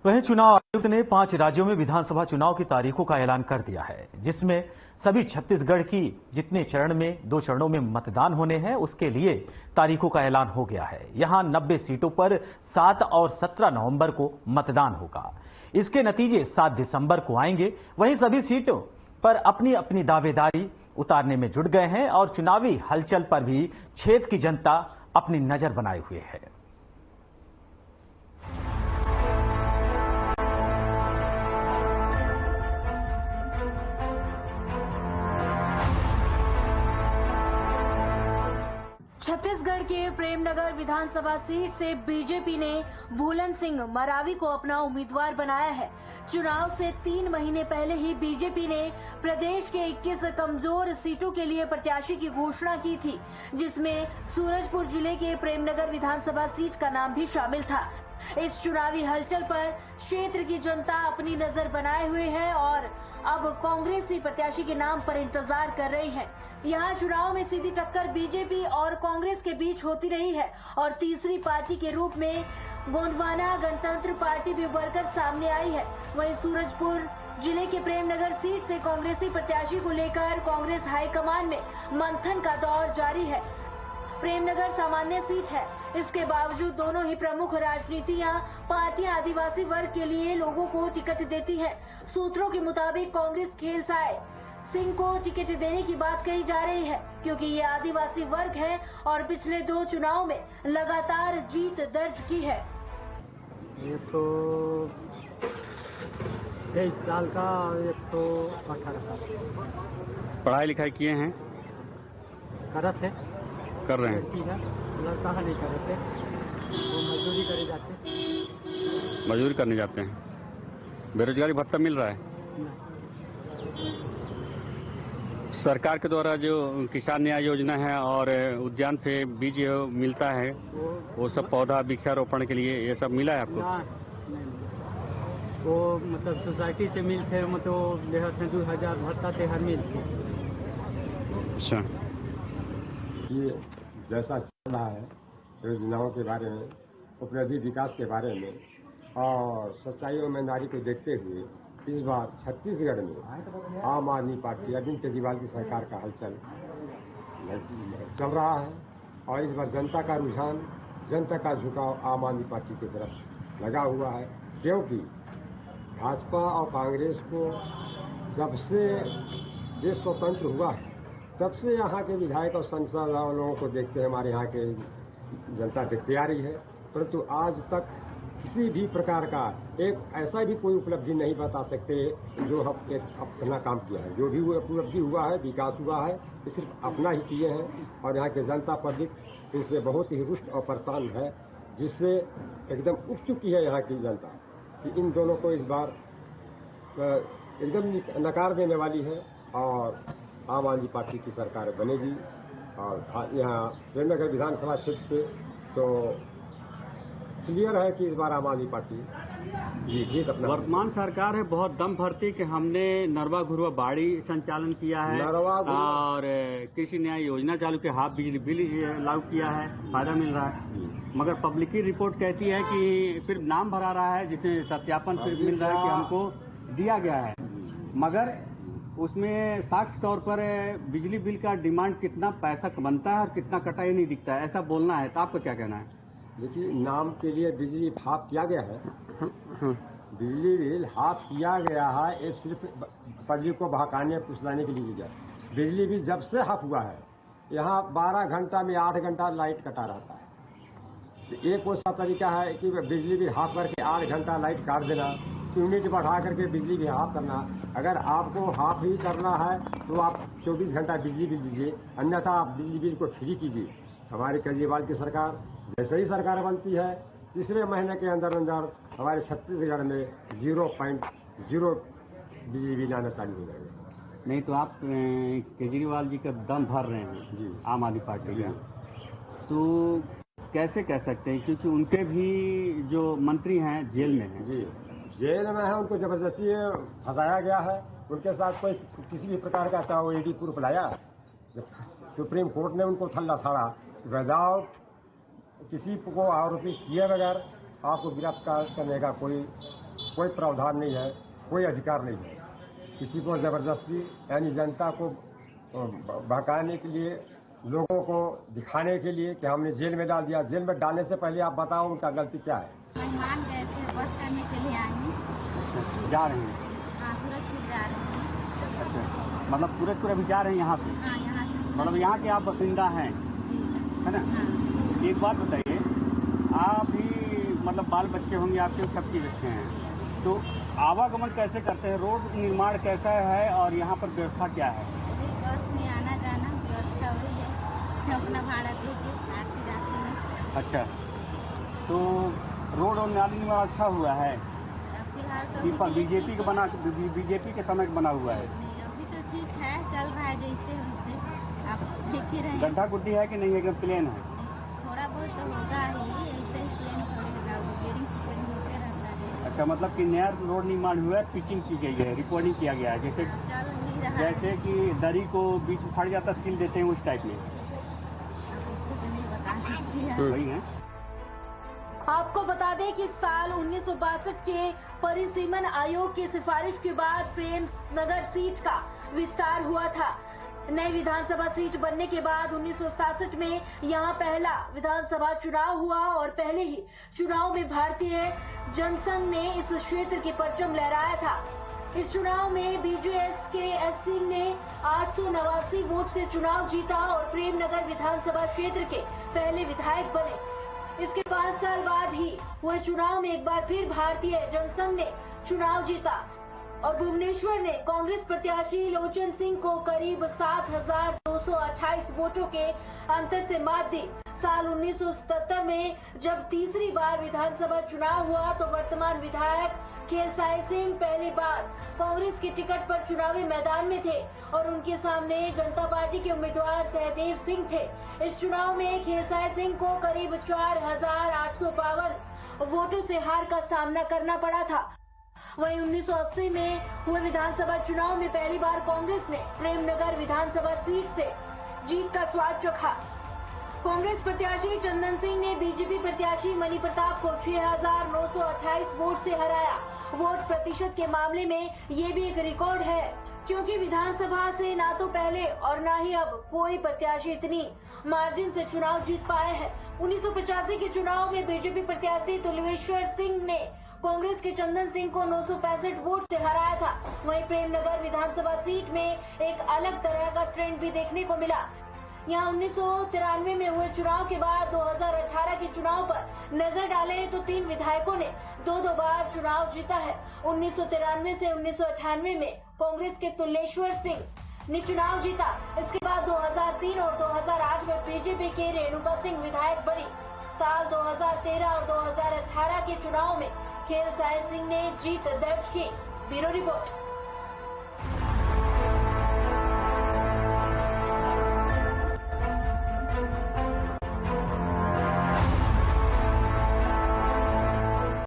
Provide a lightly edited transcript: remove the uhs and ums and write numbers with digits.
वहीं चुनाव आयुक्त ने 5 राज्यों में विधानसभा चुनाव की तारीखों का ऐलान कर दिया है, जिसमें सभी छत्तीसगढ़ की जितने चरण में 2 चरणों में मतदान होने हैं, उसके लिए तारीखों का ऐलान हो गया है। यहां 90 सीटों पर 7 और 17 नवंबर को मतदान होगा। इसके नतीजे 7 दिसंबर को आएंगे। वहीं सभी सीटों पर अपनी अपनी दावेदारी उतारने में जुट गए हैं और चुनावी हलचल पर भी क्षेत्र की जनता अपनी नजर बनाए हुए है। छत्तीसगढ़ के प्रेमनगर विधानसभा सीट से बीजेपी ने भूलन सिंह मरावी को अपना उम्मीदवार बनाया है। चुनाव से 3 महीने पहले ही बीजेपी ने प्रदेश के 21 कमजोर सीटों के लिए प्रत्याशी की घोषणा की थी, जिसमें सूरजपुर जिले के प्रेमनगर विधानसभा सीट का नाम भी शामिल था। इस चुनावी हलचल पर क्षेत्र की जनता अपनी नजर बनाए हुए है और अब कांग्रेसी प्रत्याशी के नाम पर इंतजार कर रही है। यहाँ चुनाव में सीधी टक्कर बीजेपी और कांग्रेस के बीच होती रही है और तीसरी पार्टी के रूप में गोंडवाना गणतंत्र पार्टी भी उभरकर सामने आई है। वहीं सूरजपुर जिले के प्रेमनगर सीट से कांग्रेसी प्रत्याशी को लेकर कांग्रेस हाईकमान में मंथन का दौर जारी है। प्रेमनगर सामान्य सीट है, इसके बावजूद दोनों ही प्रमुख राजनीतियां पार्टियां आदिवासी वर्ग के लिए लोगों को टिकट देती है। सूत्रों के मुताबिक कांग्रेस खेलसाए सिंह को टिकट देने की बात कही जा रही है, क्योंकि ये आदिवासी वर्ग है और पिछले 2 चुनाव में लगातार जीत दर्ज की है। ये तो 23 साल का और एक तो 18 साल। पढ़ाई लिखाई किए हैं? कर रहे हैं। लड़का नहीं करते, वो मजदूरी करे जाते। मजदूरी करने जाते हैं। बेरोजगारी भत्ता मिल रहा है? सरकार के द्वारा जो किसान न्याय योजना है और उद्यान से बीज मिलता है, वो सब पौधा वृक्षारोपण के लिए ये सब मिला है आपको? नहीं, वो मतलब सोसाइटी से मिलते, मतलब 2000 भत्ता थे हर मिलते। अच्छा, ये जैसा चल रहा है योजनाओं के बारे में, उपलब्धि विकास के बारे में और सच्चाई और ईमानदारी को देखते हुए इस बार छत्तीसगढ़ में आम आदमी पार्टी अरविंद केजरीवाल की सरकार का हलचल चल रहा है और इस बार जनता का रुझान, जनता का झुकाव आम आदमी पार्टी की तरफ लगा हुआ है, क्योंकि भाजपा और कांग्रेस को जब से देश स्वतंत्र हुआ है तब से यहाँ के विधायक और सांसद लोगों को देखते हैं हमारे यहाँ के जनता देखते आ रही है, परंतु आज तक किसी भी प्रकार का एक ऐसा भी कोई उपलब्धि नहीं बता सकते जो हम एक अपना काम किया है। जो भी वो उपलब्धि हुआ है, विकास हुआ है, ये सिर्फ अपना ही किए हैं और यहाँ के जनता पब्लिक इससे बहुत ही रुष्ट और परेशान है, जिससे एकदम उठ चुकी है यहाँ की जनता कि इन दोनों को इस बार एकदम नकार देने वाली है और आम आदमी पार्टी की सरकार बनेगी। और यहाँ प्रेमनगर विधानसभा क्षेत्र से तो क्लियर है कि इस बार आम आदमी पार्टी जीत अपना। वर्तमान सरकार है बहुत दम भरती कि हमने नरवा घुरवा बाड़ी संचालन किया है और कृषि न्याय योजना चालू किया, हाफ बिजली बिल लागू किया है, फायदा मिल रहा है, मगर पब्लिक की रिपोर्ट कहती है कि सिर्फ नाम भरा रहा है, जिसमें सत्यापन सिर्फ मिल रहा है कि हमको दिया गया है, मगर उसमें साक्ष्य तौर पर बिजली बिल का डिमांड कितना पैसा बनता है और कितना कटा ही नहीं दिखता है, ऐसा बोलना है। तो आपको क्या कहना है? देखिए, नाम के लिए बिजली हाफ किया गया है, बिजली बिल हाफ किया गया है, एक सिर्फ पब्लिक को बहकाने फुसलाने के लिए किया। बिजली बिल जब से हाफ हुआ है यहाँ 12 घंटा में 8 घंटा लाइट कटा रहता है। तो एक वो सा तरीका है कि बिजली बिल हाफ करके 8 घंटा लाइट काट देना, यूनिट बढ़ा करके बिजली बिल हाफ करना। अगर आपको हाफ ही करना है तो आप 24 घंटा बिजली बिल दीजिए, अन्यथा आप बिजली बिल को फ्री कीजिए। हमारे केजरीवाल की सरकार जैसे ही सरकार बनती है, तीसरे महीने के अंदर अंदर हमारे छत्तीसगढ़ में 0.0 बिजली बिल आना चालू हो जाएगा। नहीं तो आप केजरीवाल जी का दम भर रहे हैं जी, आम आदमी पार्टी का, तो कैसे कह सकते हैं, क्योंकि उनके भी जो मंत्री हैं जेल में हैं। जी, जेल में है, उनको जबरदस्ती फंसाया गया है। उनके साथ कोई किसी भी प्रकार का चाहे वो ईडी प्रूफ लाया, जब सुप्रीम कोर्ट ने उनको थल्ला साड़ा, विदाउट किसी को आरोपी किए बगैर आपको गिरफ्तार करने का कोई कोई प्रावधान नहीं है, कोई अधिकार नहीं है। किसी को जबरदस्ती यानी जनता को बहकाने के लिए, लोगों को दिखाने के लिए कि हमने जेल में डाल दिया। जेल में डालने से पहले आप बताओ उनका गलती क्या है। मेहमान गए थे, बस करने के लिए आए हैं। जा रहे हैं? हाँ, सूरजपुर जा रहे हैं। अच्छा, मतलब सूरजपुर अभी जा रहे हैं यहाँ से? हाँ, यहाँ से। मतलब यहाँ के आप बासिंदा हैं, है ना? हाँ। एक बात बताइए, आप भी मतलब बाल बच्चे होंगे आपके, सबके बच्चे हैं, तो आवागमन कैसे करते हैं? रोड निर्माण कैसा है और यहाँ पर व्यवस्था क्या है? बस में आना जाना व्यवस्था वही है, अपना भाड़ा दे के आके जाते हैं। अच्छा, तो रोड और नाली निर्माण अच्छा हुआ है? फिलहाल तो बीजेपी के बना, बीजेपी के समय बना हुआ है? अभी तो ठीक है, चल रहा है जैसे वैसे, आप देख ही रहे हैं। गड्ढा गुड्डी है कि नहीं है, एकदम प्लेन है? थोड़ा बहुत तो होगा ही, ऐसे ही प्लेन होगा, रिपेयरिंग होते रहता है। अच्छा, मतलब कि नया रोड निर्माण हुआ है, पिचिंग की गई है, रिपोर्टिंग किया गया है, जैसे चल नहीं रहा है। जैसे कि दरी को बीच में फट जाता सील देते हैं उस टाइप में। इसको तो नहीं बता सकती है। वही है। आपको बता दें कि साल 1962 के परिसीमन आयोग की सिफारिश के बाद प्रेम नगर सीट का विस्तार हुआ था। नई विधानसभा सीट बनने के बाद 1967 में यहां पहला विधानसभा चुनाव हुआ और पहले ही चुनाव में भारतीय जनसंघ ने इस क्षेत्र की परचम लहराया था। इस चुनाव में बीजेएस के एस सिंह ने 889 वोट से चुनाव जीता और प्रेमनगर विधानसभा क्षेत्र के पहले विधायक बने। इसके 5 साल बाद ही हुए चुनाव में एक बार फिर भारतीय जनसंघ ने चुनाव जीता और भुवनेश्वर ने कांग्रेस प्रत्याशी लोचन सिंह को करीब 7,228 वोटों के अंतर से मात दी। साल 1977 में जब तीसरी बार विधानसभा चुनाव हुआ तो वर्तमान विधायक खेलसाई सिंह पहली बार कांग्रेस के टिकट पर चुनावी मैदान में थे और उनके सामने जनता पार्टी के उम्मीदवार सहदेव सिंह थे। इस चुनाव में खेलसाई सिंह को करीब 4,852 वोटों से हार का सामना करना पड़ा था। वहीं 1980 में हुए विधानसभा चुनाव में पहली बार कांग्रेस ने प्रेमनगर विधानसभा सीट से जीत का स्वाद चखा। कांग्रेस प्रत्याशी चंदन सिंह ने बीजेपी प्रत्याशी मणि प्रताप को 6,928 वोट से हराया। वोट प्रतिशत के मामले में ये भी एक रिकॉर्ड है, क्योंकि विधानसभा से ना तो पहले और ना ही अब कोई प्रत्याशी इतनी मार्जिन से चुनाव जीत पाए हैं। 1985 के चुनाव में बीजेपी प्रत्याशी तुलवेश्वर सिंह ने कांग्रेस के चंदन सिंह को 965 वोट से हराया था। वहीं प्रेमनगर विधानसभा सीट में एक अलग तरह का ट्रेंड भी देखने को मिला। यहाँ 1993 में हुए चुनाव के बाद 2018 के चुनाव पर नजर डालें तो 3 विधायकों ने 2-2 बार चुनाव जीता है। 1993 से 1998 में कांग्रेस के तुलेश्वर सिंह ने चुनाव जीता। इसके बाद 2003 और 2008 में बीजेपी के रेणुका सिंह विधायक बनी। साल 2013 और 2018 के चुनाव में खेलसाई सिंह ने जीत दर्ज की। Bureau report.